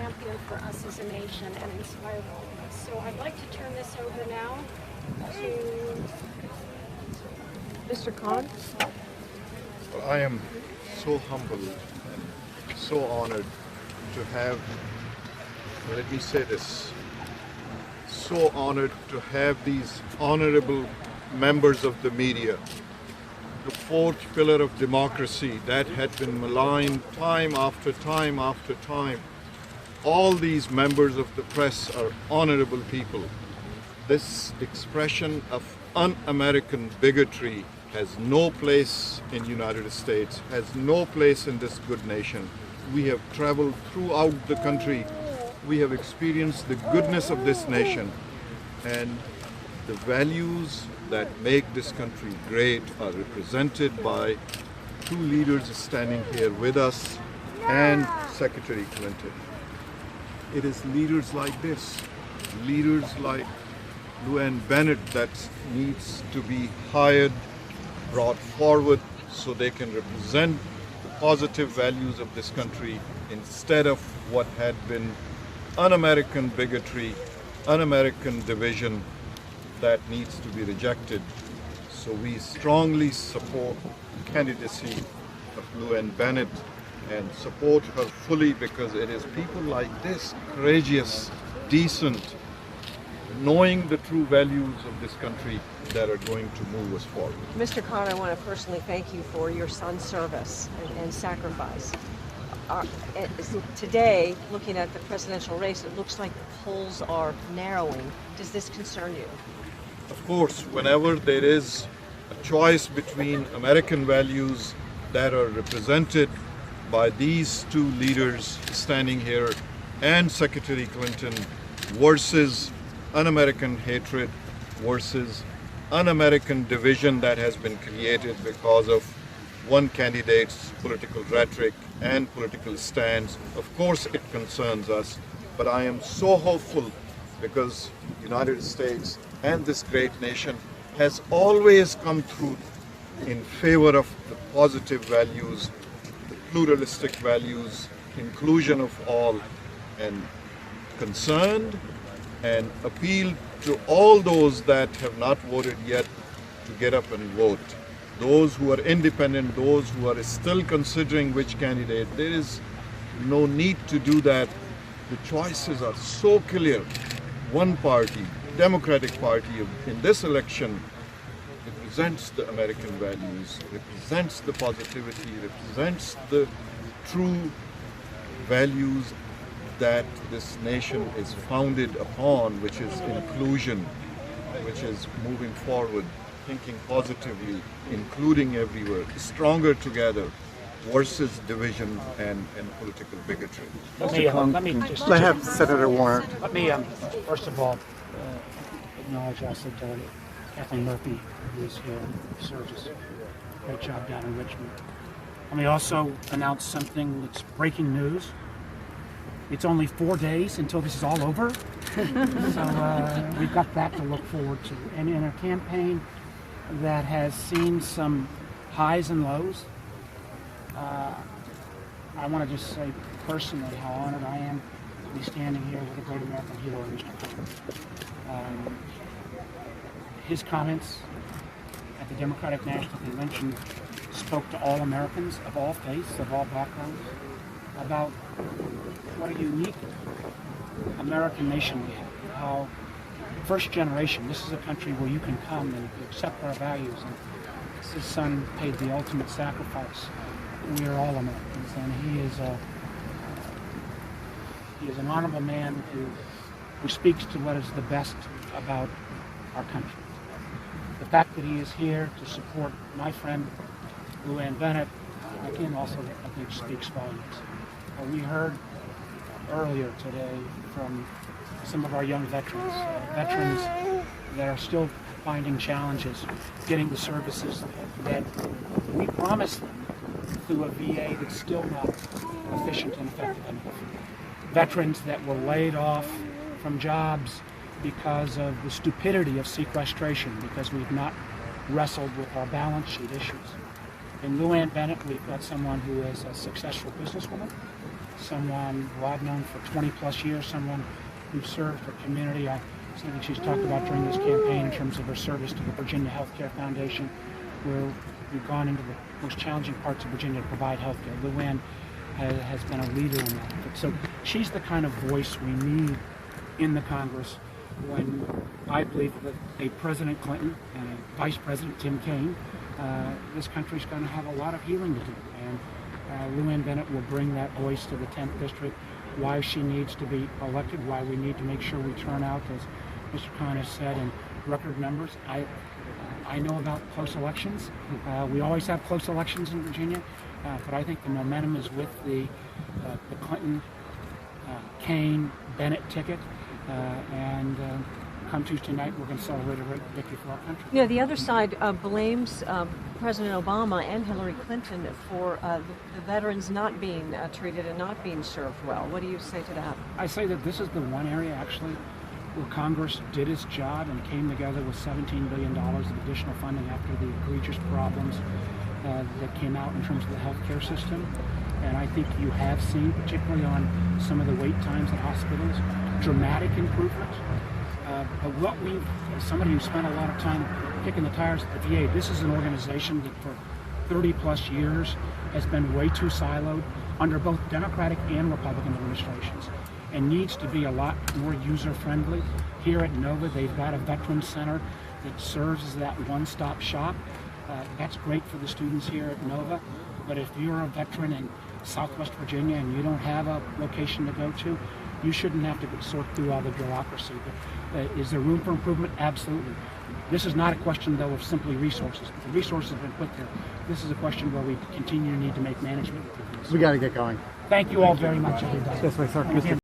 champion for us as a nation and inspired all of us. So I'd like to turn this over now to Mr. Khan. Well, I am so humbled and so honored to have, let me say this, so honored to have these honorable members of the media, the fourth pillar of democracy that had been maligned time after time after time. All these members of the press are honorable people. This expression of un-American bigotry has no place in the United States, has no place in this good nation. We have traveled throughout the country. We have experienced the goodness of this nation, and the values that make this country great are represented by two leaders standing here with us and Secretary Clinton. It is leaders like this, leaders like LuAnn Bennett that needs to be hired, brought forward so they can represent the positive values of this country instead of what had been un-American bigotry, un-American division that needs to be rejected. So we strongly support the candidacy of LuAnn Bennett and support her fully, because it is people like this, courageous, decent, knowing the true values of this country, that are going to move us forward. Mr. Khan, I want to personally thank you for your son's service and sacrifice. Today, looking at the presidential race, it looks like the polls are narrowing. Does this concern you? Of course, whenever there is a choice between American values that are represented by these two leaders standing here and Secretary Clinton versus un-American hatred versus un-American division that has been created because of one candidate's political rhetoric and political stance, of course it concerns us. But I am so hopeful, because the United States and this great nation has always come through in favor of the positive values, the pluralistic values, inclusion of all, and concerned and appeal to all those that have not voted yet to get up and vote. Those who are independent, those who are still considering which candidate, there is no need to do that. The choices are so clear. One party, Democratic Party, in this election represents the American values, represents the positivity, represents the true values that this nation is founded upon, which is inclusion, which is moving forward, thinking positively, including everywhere, stronger together versus division and political bigotry. Let me just have Senator Warner. Let me first of all acknowledge also Kathleen Murphy, who is here and serves a great job down in Richmond. Let me also announce something that's breaking news. It's only 4 days until this is all over, so we've got that to look forward to. And in a campaign that has seen some highs and lows, I want to just say personally how honored I am to be standing here with a great American hero, Mr. Clinton. His comments at the Democratic National Convention spoke to all Americans of all faiths, of all backgrounds, about what a unique American nation we have. How first generation, this is a country where you can come and accept our values. And his son paid the ultimate sacrifice. We are all Americans, and he is an honorable man who speaks to what is the best about our country. The fact that he is here to support my friend LuAnn Bennett, again, also I think speaks volumes. We heard earlier today from some of our young veterans, veterans that are still finding challenges getting the services that we promised them through a VA that's still not efficient and effective enough. Veterans that were laid off from jobs because of the stupidity of sequestration, because we've not wrestled with our balance sheet issues. In LuAnn Bennett, we've got someone who is a successful businesswoman, someone who I've known for 20 plus years, someone who served her community. Something she's talked about during this campaign in terms of her service to the Virginia Healthcare Foundation, where we've gone into the most challenging parts of Virginia to provide healthcare. LuAnn has been a leader in that. So she's the kind of voice we need in the Congress when I believe that a President Clinton and a Vice President Tim Kaine, this country's going to have a lot of healing to do. And LuAnn Bennett will bring that voice to the 10th District, why she needs to be elected, why we need to make sure we turn out, as Mr. Khan has said, in record numbers. I know about close elections. We always have close elections in Virginia, but I think the momentum is with the Clinton, Kaine, Bennett ticket, and come Tuesday night, we're going to celebrate a victory for our country. You know, the other side blames President Obama and Hillary Clinton for the veterans not being treated and not being served well. What do you say to that? I say that this is the one area, actually, where Congress did its job and came together with $17 billion of additional funding after the egregious problems that came out in terms of the healthcare system. And I think you have seen, particularly on some of the wait times at hospitals, dramatic improvements. But what as somebody who spent a lot of time kicking the tires at the VA, this is an organization that for 30 plus years has been way too siloed under both Democratic and Republican administrations, and needs to be a lot more user-friendly. Here at Nova, they've got a Veterans Center that serves as that one-stop shop. That's great for the students here at Nova, but if you're a veteran in Southwest Virginia and you don't have a location to go to, you shouldn't have to sort through all the bureaucracy. But, is there room for improvement? Absolutely. This is not a question, though, of simply resources. The resources have been put there. This is a question where we continue to need to make management improvements. We got to get going. Thank you all very much, everybody. This way, sir.